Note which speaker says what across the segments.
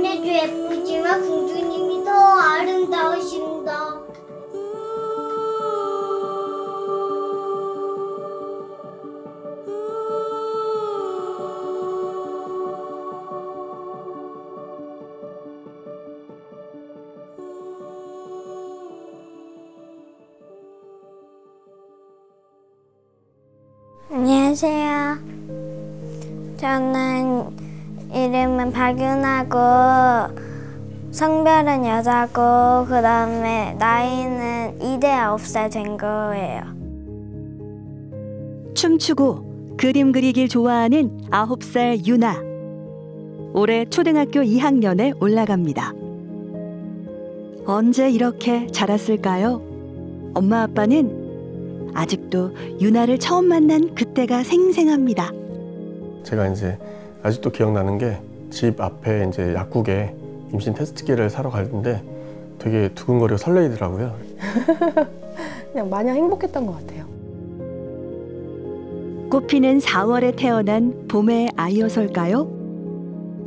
Speaker 1: 공주님도 예쁘지만 공주님이 더 아름다우신다.
Speaker 2: 안녕하세요. 저는 이름은 박윤아고 성별은 여자고 그 다음에 나이는 2대 9살 된 거예요.
Speaker 3: 춤추고 그림 그리길 좋아하는 9살 유나. 올해 초등학교 2학년에 올라갑니다. 언제 이렇게 자랐을까요? 엄마 아빠는 아직도 유나를 처음 만난 그때가 생생합니다.
Speaker 4: 제가 이제 아직도 기억나는 게 집 앞에 이제 약국에 임신 테스트기를 사러 갔는데 되게 두근거리고 설레이더라고요.
Speaker 5: 그냥 마냥 행복했던 것 같아요.
Speaker 3: 꽃피는 4월에 태어난 봄의 아이여서일까요?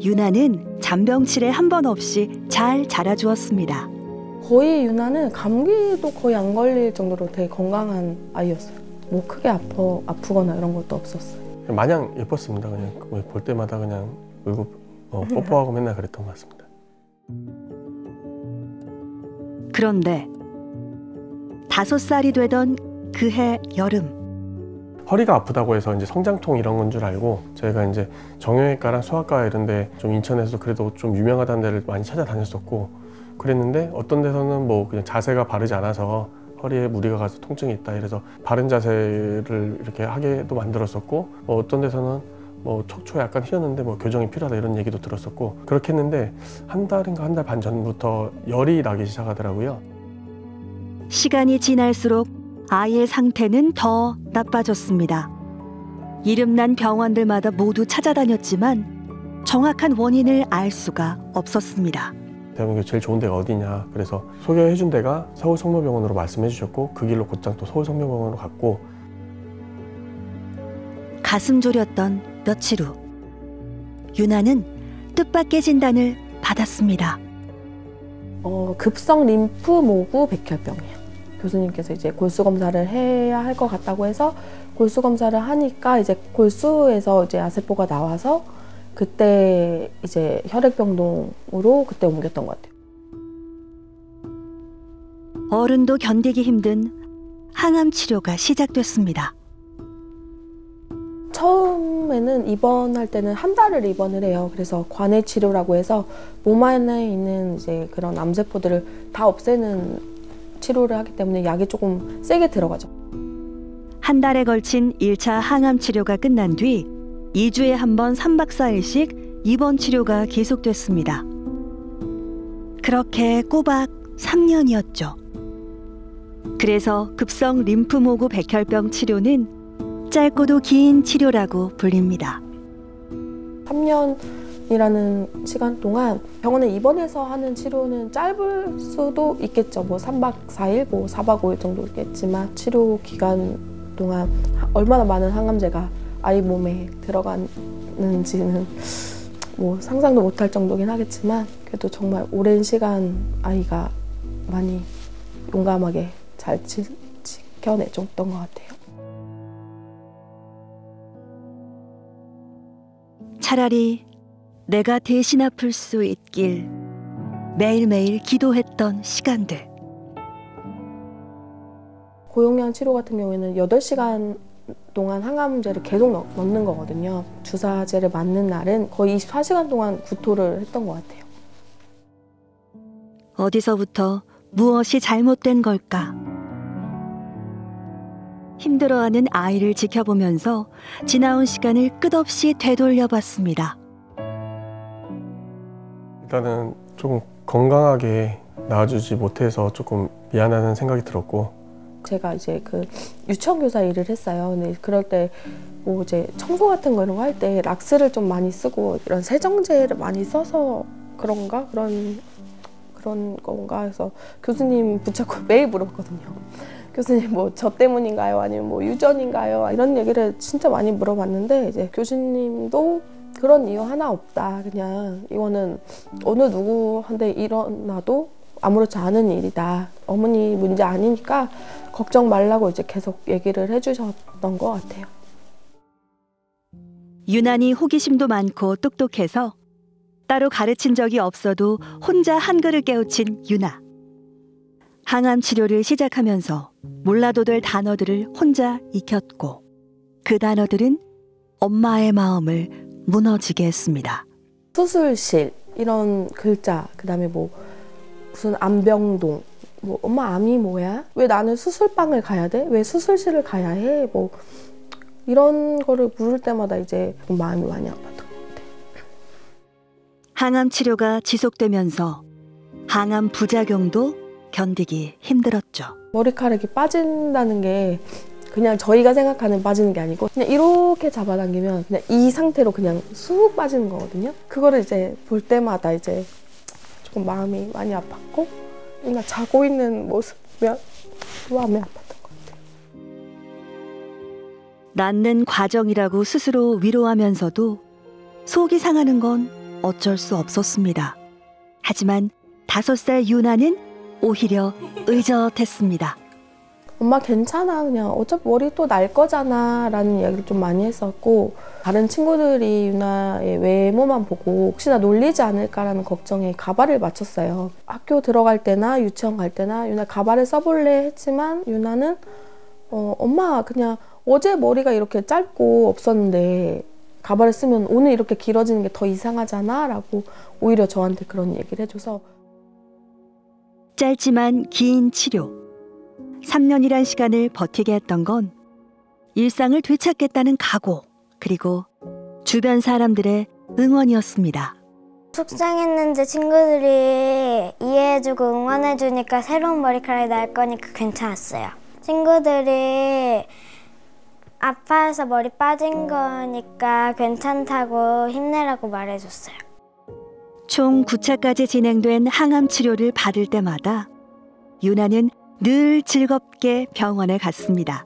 Speaker 3: 유나는 잔병치레 한 번 없이 잘 자라주었습니다.
Speaker 5: 거의 유나는 감기도 거의 안 걸릴 정도로 되게 건강한 아이였어요. 뭐 크게 아프거나 이런 것도 없었어요.
Speaker 4: 마냥 예뻤습니다. 그냥 볼 때마다 그냥 울고 뽀뽀하고 맨날 그랬던 것 같습니다.
Speaker 3: 그런데 5살이 되던 그해 여름.
Speaker 4: 허리가 아프다고 해서 이제 성장통 이런 건 줄 알고 저희가 이제 정형외과랑 소아과 이런 데 좀 인천에서 그래도 좀 유명하다는 데를 많이 찾아다녔었고 그랬는데 어떤 데서는 뭐 그냥 자세가 바르지 않아서 허리에 무리가 가서 통증이 있다 이래서 바른 자세를 이렇게 하게도 만들었었고 어떤 데서는 뭐 척추가 약간 휘었는데 뭐 교정이 필요하다 이런 얘기도 들었었고 그렇게 했는데 한 달인가 한 달 반 전부터 열이 나기 시작하더라고요.
Speaker 3: 시간이 지날수록 아이의 상태는 더 나빠졌습니다. 이름난 병원들마다 모두 찾아다녔지만 정확한 원인을 알 수가 없었습니다.
Speaker 4: 대한민국에 제일 좋은 데가 어디냐 그래서 소개해준 데가 서울성모병원으로 말씀해 주셨고 그 길로 곧장 또 서울성모병원으로 갔고
Speaker 3: 가슴 졸였던 며칠 후 유나는 뜻밖의 진단을 받았습니다.
Speaker 5: 급성 림프모구 백혈병이에요. 교수님께서 이제 골수 검사를 해야 할 것 같다고 해서 골수 검사를 하니까 이제 골수에서 이제 아세포가 나와서 그때 이제 혈액병동으로 그때 옮겼던 것 같아요.
Speaker 3: 어른도 견디기 힘든 항암 치료가 시작됐습니다.
Speaker 5: 처음에는 입원할 때는 한 달을 입원을 해요. 그래서 관해 치료라고 해서 몸 안에 있는 이제 그런 암세포들을 다 없애는 치료를 하기 때문에 약이 조금 세게 들어가죠.
Speaker 3: 한 달에 걸친 1차 항암 치료가 끝난 뒤 2주에 한 번 3박 4일씩 입원 치료가 계속됐습니다. 그렇게 꼬박 3년이었죠. 그래서 급성 림프모구 백혈병 치료는 짧고도 긴 치료라고 불립니다.
Speaker 5: 3년이라는 시간 동안 병원에 입원해서 하는 치료는 짧을 수도 있겠죠. 뭐 3박 4일, 뭐 4박 5일 정도 있겠지만 치료 기간 동안 얼마나 많은 항암제가 아이 몸에 들어가는지는 뭐 상상도 못할 정도긴 하겠지만 그래도 정말 오랜 시간 아이가 많이 용감하게 잘 지켜내줬던 것 같아요.
Speaker 3: 차라리 내가 대신 아플 수 있길 매일매일 기도했던 시간들.
Speaker 5: 고용량 치료 같은 경우에는 8시간 동안 항암제를 계속 넣는 거거든요. 주사제를 맞는 날은 거의 24시간 동안 구토를 했던 것 같아요.
Speaker 3: 어디서부터 무엇이 잘못된 걸까? 힘들어하는 아이를 지켜보면서 지나온 시간을 끝없이 되돌려봤습니다.
Speaker 4: 일단은 조금 건강하게 낳아주지 못해서 조금 미안하다는 생각이 들었고
Speaker 5: 제가 이제 그 유치원 교사 일을 했어요. 근데 그럴 때 뭐 이제 청소 같은 거 이런 거 할 때 락스를 좀 많이 쓰고 이런 세정제를 많이 써서 그런가? 그런 건가 해서 교수님 붙잡고 매일 물어봤거든요. 교수님 뭐 저 때문인가요? 아니면 뭐 유전인가요? 이런 얘기를 진짜 많이 물어봤는데 이제 교수님도 그런 이유 하나 없다. 그냥 이거는 어느 누구한테 일어나도 아무렇지 않은 일이다. 어머니 문제 아니니까 걱정 말라고 이제 계속 얘기를 해주셨던 것 같아요.
Speaker 3: 유난히 호기심도 많고 똑똑해서 따로 가르친 적이 없어도 혼자 한글을 깨우친 유나. 항암 치료를 시작하면서 몰라도 될 단어들을 혼자 익혔고 그 단어들은 엄마의 마음을 무너지게 했습니다.
Speaker 5: 수술실 이런 글자, 그다음에 뭐 무슨 암병동, 뭐 엄마 암이 뭐야? 왜 나는 수술방을 가야 돼? 왜 수술실을 가야 해? 뭐 이런 거를 물을 때마다 이제 마음이 많이 아팠던 것 같아요.
Speaker 3: 항암 치료가 지속되면서 항암 부작용도 견디기 힘들었죠.
Speaker 5: 머리카락이 빠진다는 게 그냥 저희가 생각하는 빠지는 게 아니고 그냥 이렇게 잡아당기면 그냥 이 상태로 그냥 쑥 빠지는 거거든요. 그거를 이제 볼 때마다 이제 조금 마음이 많이 아팠고 누나 자고 있는 모습 보면 마음이 아팠던 것 같아요.
Speaker 3: 낫는 과정이라고 스스로 위로하면서도 속이 상하는 건 어쩔 수 없었습니다. 하지만 5살 유나는 오히려 의젓했습니다.
Speaker 5: 엄마 괜찮아, 그냥 어차피 머리 또 날 거잖아 라는 이야기를 좀 많이 했었고 다른 친구들이 유나의 외모만 보고 혹시나 놀리지 않을까라는 걱정에 가발을 맞췄어요. 학교 들어갈 때나 유치원 갈 때나 유나 가발을 써볼래 했지만 유나는 엄마 그냥 어제 머리가 이렇게 짧고 없었는데 가발을 쓰면 오늘 이렇게 길어지는 게 더 이상하잖아 라고 오히려 저한테 그런 얘기를 해줘서
Speaker 3: 짧지만 긴 치료. 3년이란 시간을 버티게 했던 건 일상을 되찾겠다는 각오, 그리고 주변 사람들의 응원이었습니다.
Speaker 2: 속상했는데 친구들이 이해해주고 응원해주니까 새로운 머리카락이 날 거니까 괜찮았어요. 친구들이 아파서 머리 빠진 거니까 괜찮다고 힘내라고 말해줬어요.
Speaker 3: 총 9차까지 진행된 항암 치료를 받을 때마다 유나는 늘 즐겁게 병원에 갔습니다.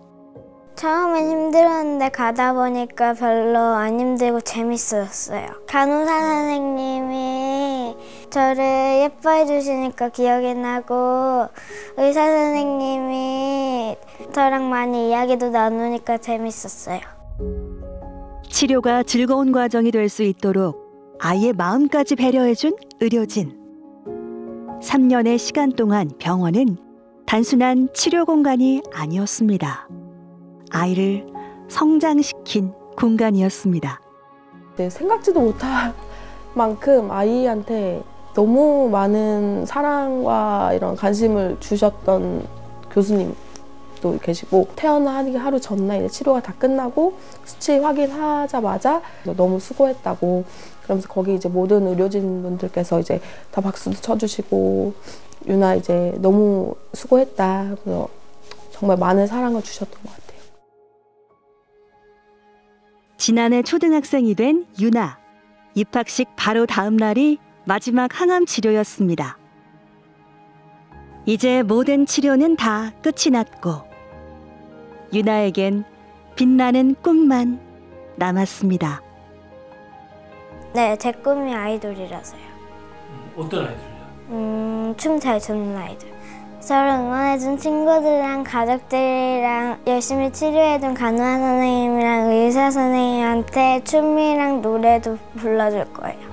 Speaker 2: 처음엔 힘들었는데 가다 보니까 별로 안 힘들고 재밌었어요. 간호사 선생님이 저를 예뻐해 주시니까 기억이 나고 의사 선생님이 저랑 많이 이야기도 나누니까 재밌었어요.
Speaker 3: 치료가 즐거운 과정이 될 수 있도록 아이의 마음까지 배려해준 의료진. 3년의 시간 동안 병원은 단순한 치료 공간이 아니었습니다. 아이를 성장시킨 공간이었습니다.
Speaker 5: 생각지도 못할 만큼 아이한테 너무 많은 사랑과 이런 관심을 주셨던 교수님도 계시고 태어나기 하루 전날 치료가 다 끝나고 수치 확인하자마자 너무 수고했다고 그러면서 거기 이제 모든 의료진 분들께서 이제 다 박수도 쳐주시고 유나 이제 너무 수고했다. 그래서 정말 많은 사랑을 주셨던 것 같아요.
Speaker 3: 지난해 초등학생이 된 유나. 입학식 바로 다음 날이 마지막 항암 치료였습니다. 이제 모든 치료는 다 끝이 났고 유나에겐 빛나는 꿈만 남았습니다.
Speaker 2: 네, 제 꿈이 아이돌이라서요.
Speaker 6: 어떤 아이들이요?
Speaker 2: 춤 잘 추는 아이들. 저를 응원해준 친구들이랑 가족들이랑 열심히 치료해준 간호사 선생님이랑 의사 선생님한테 춤이랑 노래도 불러줄 거예요.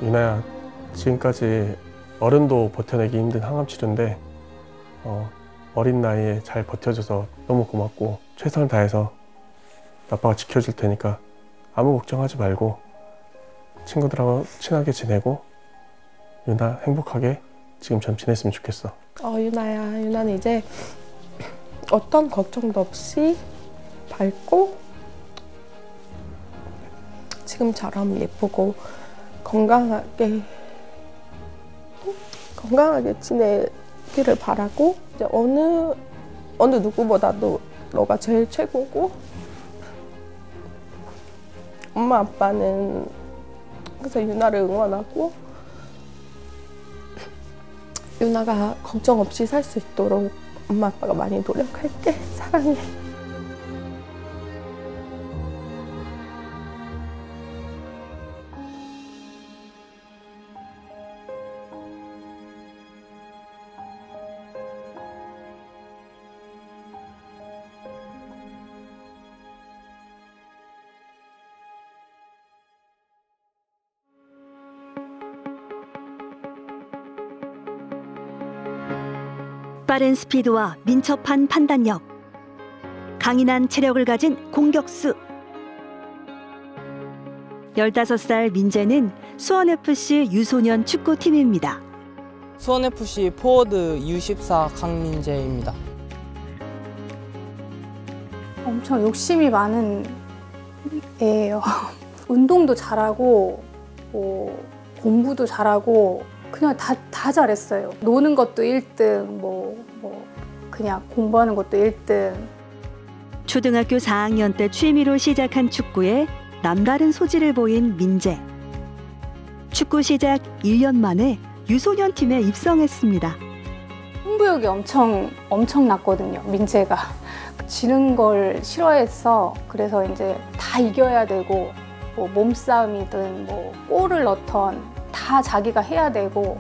Speaker 4: 유나야, 지금까지 어른도 버텨내기 힘든 항암 치료인데 어린 나이에 잘 버텨줘서 너무 고맙고 최선을 다해서 아빠가 지켜줄 테니까 아무 걱정하지 말고 친구들하고 친하게 지내고 유나 행복하게 지금처럼 지냈으면 좋겠어.
Speaker 5: 유나야, 유나는 이제 어떤 걱정도 없이 밝고 지금처럼 예쁘고 건강하게 지낼 좋기를 바라고 이제 어느 누구보다도 너가 제일 최고고 엄마 아빠는 그래서 유나를 응원하고 유나가 걱정 없이 살 수 있도록 엄마 아빠가 많이 노력할게. 사랑해.
Speaker 3: 빠른 스피드와 민첩한 판단력, 강인한 체력을 가진 공격수. 15살 민재는 수원FC 유소년 축구팀입니다.
Speaker 6: 수원FC 포워드 U14 강민재입니다.
Speaker 7: 엄청 욕심이 많은 애예요. 운동도 잘하고 뭐 공부도 잘하고 그냥 다 잘했어요. 노는 것도 1등, 뭐 그냥 공부하는 것도 1등.
Speaker 3: 초등학교 4학년 때 취미로 시작한 축구에 남다른 소질을 보인 민재. 축구 시작 1년 만에 유소년 팀에 입성했습니다.
Speaker 7: 승부욕이 엄청났거든요, 민재가. 지는 걸 싫어했어. 그래서 이제 다 이겨야 되고 뭐 몸싸움이든 뭐 골을 넣던 다 자기가 해야 되고.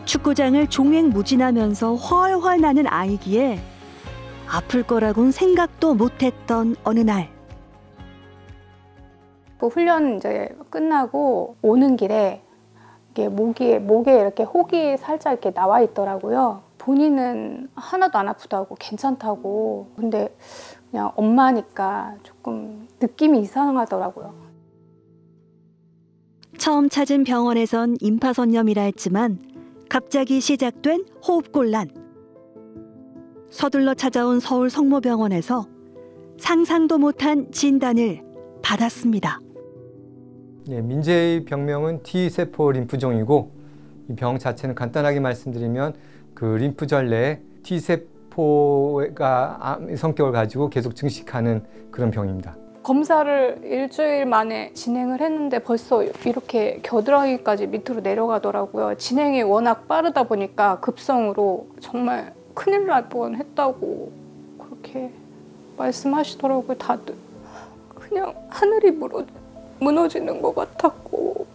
Speaker 3: 축구장을 종횡무진하면서 훨훨 나는 아이기에 아플 거라곤 생각도 못했던 어느 날.
Speaker 7: 그 훈련 이제 끝나고 오는 길에 이게 목에 이렇게 혹이 살짝 이렇게 나와 있더라고요. 본인은 하나도 안 아프다고 괜찮다고. 근데 그냥 엄마니까 조금 느낌이 이상하더라고요.
Speaker 3: 처음 찾은 병원에선 임파선염이라 했지만 갑자기 시작된 호흡곤란. 서둘러 찾아온 서울 성모병원에서 상상도 못한 진단을 받았습니다.
Speaker 8: 예, 민재의 병명은 T세포 림프종이고 이 병 자체는 간단하게 말씀드리면 그 림프절 내에 T세포가 성격을 가지고 계속 증식하는 그런 병입니다.
Speaker 7: 검사를 일주일 만에 진행을 했는데 벌써 이렇게 겨드랑이까지 밑으로 내려가더라고요. 진행이 워낙 빠르다 보니까 급성으로 정말 큰일 날 뻔했다고 그렇게 말씀하시더라고요, 다들. 그냥 하늘이 무너지는 것 같았고.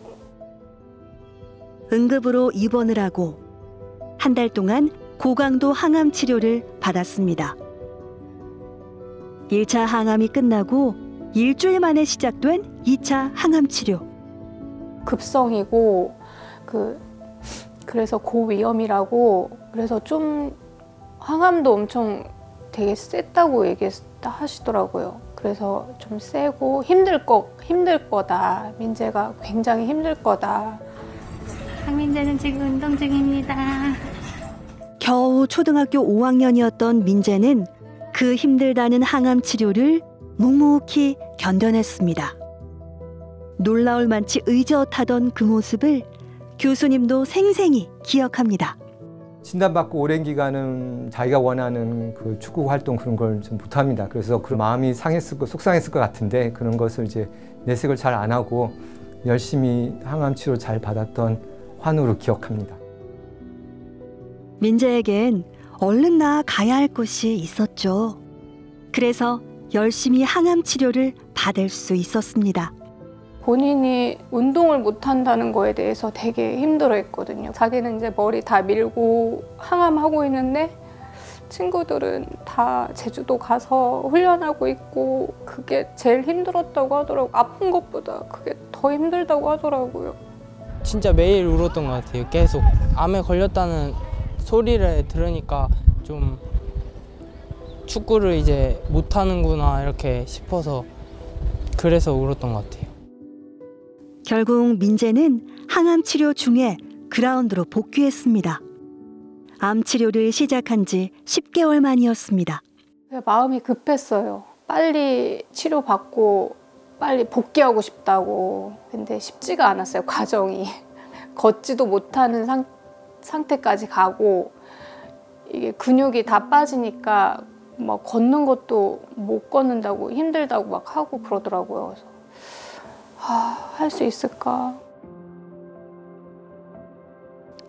Speaker 3: 응급으로 입원을 하고 한 달 동안 고강도 항암 치료를 받았습니다. 1차 항암이 끝나고 일주일 만에 시작된 2차 항암 치료.
Speaker 7: 급성이고 그래서 고위험이라고. 그래서 좀 항암도 엄청 되게 셌다고 얘기하시더라고요. 그래서 좀 세고 힘들 거다. 민재가 굉장히 힘들 거다.
Speaker 2: 강민재는 지금 운동 중입니다.
Speaker 3: 겨우 초등학교 5학년이었던 민재는 그 힘들다는 항암 치료를 묵묵히 견뎌냈습니다. 놀라울 만치 의젓하던 그 모습을 교수님도 생생히 기억합니다.
Speaker 8: 진단받고 오랜 기간은 자기가 원하는 그 축구 활동 그런 걸 좀 못합니다. 그래서 그 마음이 상했을 거, 속상했을 것 같은데 그런 것을 이제 내색을 잘 안 하고 열심히 항암 치료 잘 받았던 환우로 기억합니다.
Speaker 3: 민재에겐 얼른 나아가야 할 곳이 있었죠. 그래서 열심히 항암 치료를 받을 수 있었습니다.
Speaker 7: 본인이 운동을 못한다는 거에 대해서 되게 힘들어했거든요. 자기는 이제 머리 다 밀고 항암하고 있는데 친구들은 다 제주도 가서 훈련하고 있고 그게 제일 힘들었다고 하더라고요. 아픈 것보다 그게 더 힘들다고 하더라고요.
Speaker 6: 진짜 매일 울었던 것 같아요. 계속 암에 걸렸다는 소리를 들으니까 좀 축구를 이제 못하는구나 이렇게 싶어서 그래서 울었던 것 같아요.
Speaker 3: 결국 민재는 항암 치료 중에 그라운드로 복귀했습니다. 암 치료를 시작한 지 10개월 만이었습니다.
Speaker 7: 마음이 급했어요. 빨리 치료받고 빨리 복귀하고 싶다고. 근데 쉽지가 않았어요, 과정이. 걷지도 못하는 상태까지 가고 이게 근육이 다 빠지니까 막 걷는 것도 못 걷는다고 힘들다고 막 하고 그러더라고요. 그래서 할 수 있을까?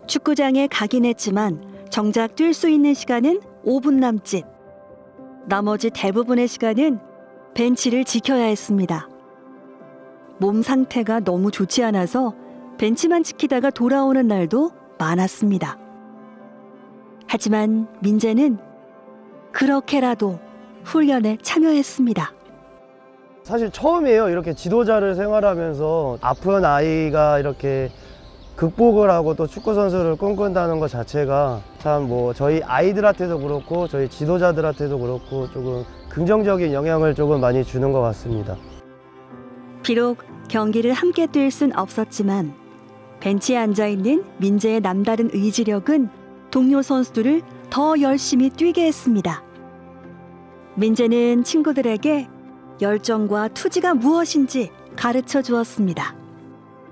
Speaker 3: 축구장에 가긴 했지만 정작 뛸 수 있는 시간은 5분 남짓. 나머지 대부분의 시간은 벤치를 지켜야 했습니다. 몸 상태가 너무 좋지 않아서 벤치만 지키다가 돌아오는 날도 많았습니다. 하지만 민재는 그렇게라도 훈련에 참여했습니다.
Speaker 9: 사실 처음이에요. 이렇게 지도자를 생활하면서 아픈 아이가 이렇게 극복을 하고 또 축구 선수를 꿈꾼다는 것 자체가 참 뭐 저희 아이들한테도 그렇고 저희 지도자들한테도 그렇고 조금 긍정적인 영향을 조금 많이 주는 것 같습니다.
Speaker 3: 비록 경기를 함께 뛸 순 없었지만 벤치에 앉아있는 민재의 남다른 의지력은 동료 선수들을 더 열심히 뛰게 했습니다. 민재는 친구들에게 열정과 투지가 무엇인지 가르쳐 주었습니다.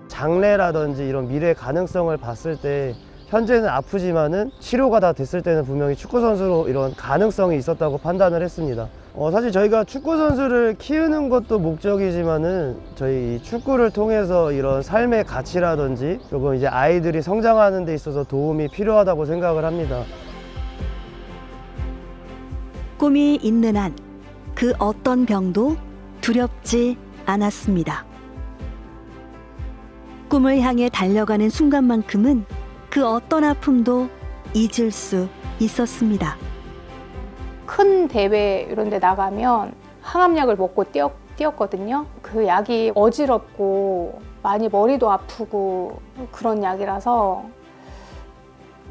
Speaker 9: 장래라든지 이런 미래 가능성을 봤을 때 현재는 아프지만은 치료가 다 됐을 때는 분명히 축구 선수로 이런 가능성이 있었다고 판단을 했습니다. 사실 저희가 축구 선수를 키우는 것도 목적이지만은 저희 축구를 통해서 이런 삶의 가치라든지 조금 이제 아이들이 성장하는 데 있어서 도움이 필요하다고 생각을 합니다.
Speaker 3: 꿈이 있는 한 그 어떤 병도 두렵지 않았습니다. 꿈을 향해 달려가는 순간만큼은 그 어떤 아픔도 잊을 수 있었습니다.
Speaker 7: 큰 대회 이런 데 나가면 항암약을 먹고 뛰었거든요. 그 약이 어지럽고 많이 머리도 아프고 그런 약이라서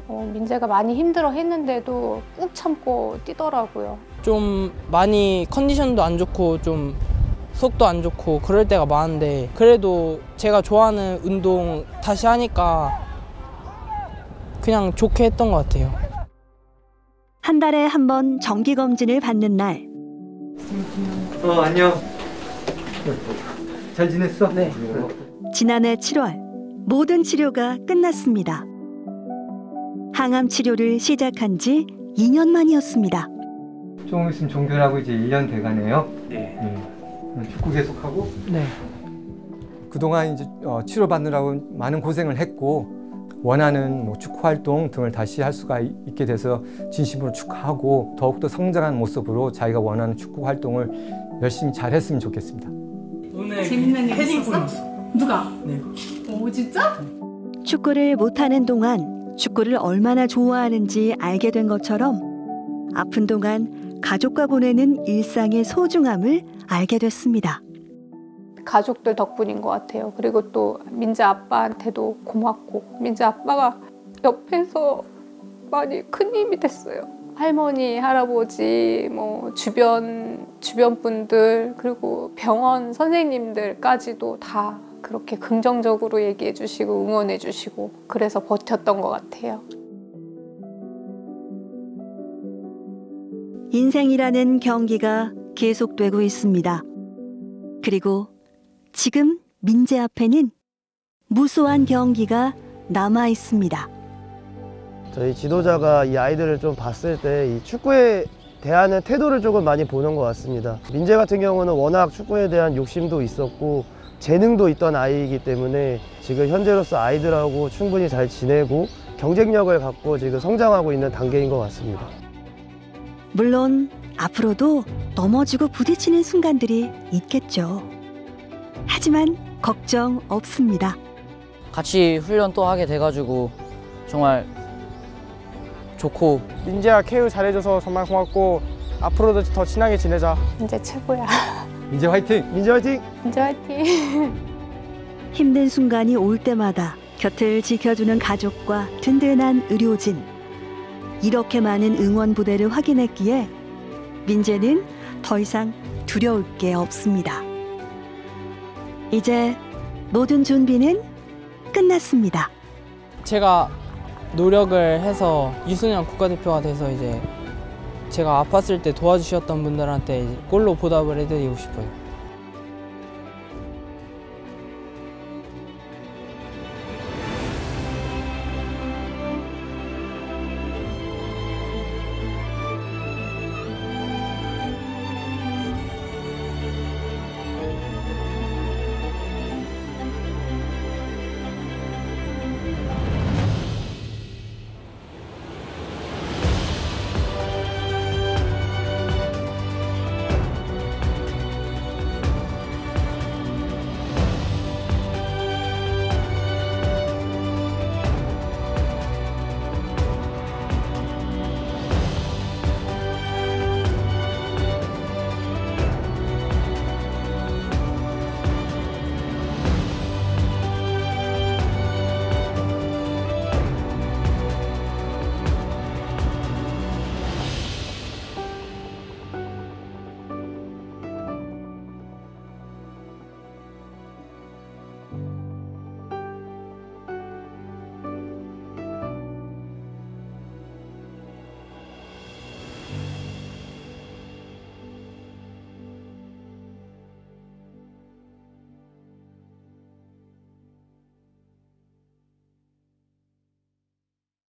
Speaker 7: 민재가 많이 힘들어 했는데도 꾹 참고 뛰더라고요.
Speaker 6: 좀 많이 컨디션도 안 좋고 좀 속도 안 좋고 그럴 때가 많은데 그래도 제가 좋아하는 운동 다시 하니까 그냥 좋게 했던 것 같아요.
Speaker 3: 한 달에 한 번 정기검진을 받는 날.
Speaker 8: 안녕. 잘 지냈어? 네.
Speaker 3: 지난해 7월 모든 치료가 끝났습니다. 항암 치료를 시작한 지 2년 만이었습니다.
Speaker 8: 조금 있으면 종결하고 이제 1년 돼가네요.
Speaker 10: 네.
Speaker 8: 축구 계속하고?
Speaker 6: 네.
Speaker 8: 그동안 이제 치료받느라고 많은 고생을 했고 원하는 뭐 축구 활동 등을 다시 할 수가 있게 돼서 진심으로 축하하고 더욱더 성장한 모습으로 자기가 원하는 축구 활동을 열심히 잘 했으면 좋겠습니다.
Speaker 10: 오늘
Speaker 2: 재밌는 일 있었어? 누가?
Speaker 10: 네.
Speaker 2: 오 진짜?
Speaker 3: 축구를 못하는 동안 축구를 얼마나 좋아하는지 알게 된 것처럼 아픈 동안 가족과 보내는 일상의 소중함을 알게 됐습니다.
Speaker 7: 가족들 덕분인 것 같아요. 그리고 또 민재 아빠한테도 고맙고 민재 아빠가 옆에서 많이 큰 힘이 됐어요. 할머니, 할아버지, 뭐 주변 분들 그리고 병원 선생님들까지도 다 그렇게 긍정적으로 얘기해 주시고 응원해 주시고 그래서 버텼던 것 같아요.
Speaker 3: 인생이라는 경기가 계속되고 있습니다. 그리고 지금 민재 앞에는 무수한 경기가 남아 있습니다.
Speaker 9: 저희 지도자가 이 아이들을 좀 봤을 때 이 축구에 대한 태도를 조금 많이 보는 것 같습니다. 민재 같은 경우는 워낙 축구에 대한 욕심도 있었고 재능도 있던 아이이기 때문에 지금 현재로서 아이들하고 충분히 잘 지내고 경쟁력을 갖고 지금 성장하고 있는 단계인 것 같습니다.
Speaker 3: 물론 앞으로도 넘어지고 부딪히는 순간들이 있겠죠. 하지만 걱정 없습니다.
Speaker 11: 같이 훈련 또 하게 돼가지고 정말 좋고
Speaker 12: 민재야 케어 잘해줘서 정말 고맙고 앞으로도 더 친하게 지내자.
Speaker 7: 민재 최고야.
Speaker 8: 민재 화이팅!
Speaker 9: 민재 화이팅!
Speaker 7: 민재 화이팅!
Speaker 3: 힘든 순간이 올 때마다 곁을 지켜주는 가족과 든든한 의료진. 이렇게 많은 응원 부대를 확인했기에 민재는 더 이상 두려울 게 없습니다. 이제 모든 준비는 끝났습니다.
Speaker 6: 제가 노력을 해서 유소년 국가대표가 돼서 이제 제가 아팠을 때 도와주셨던 분들한테 이제 골로 보답을 해드리고 싶어요.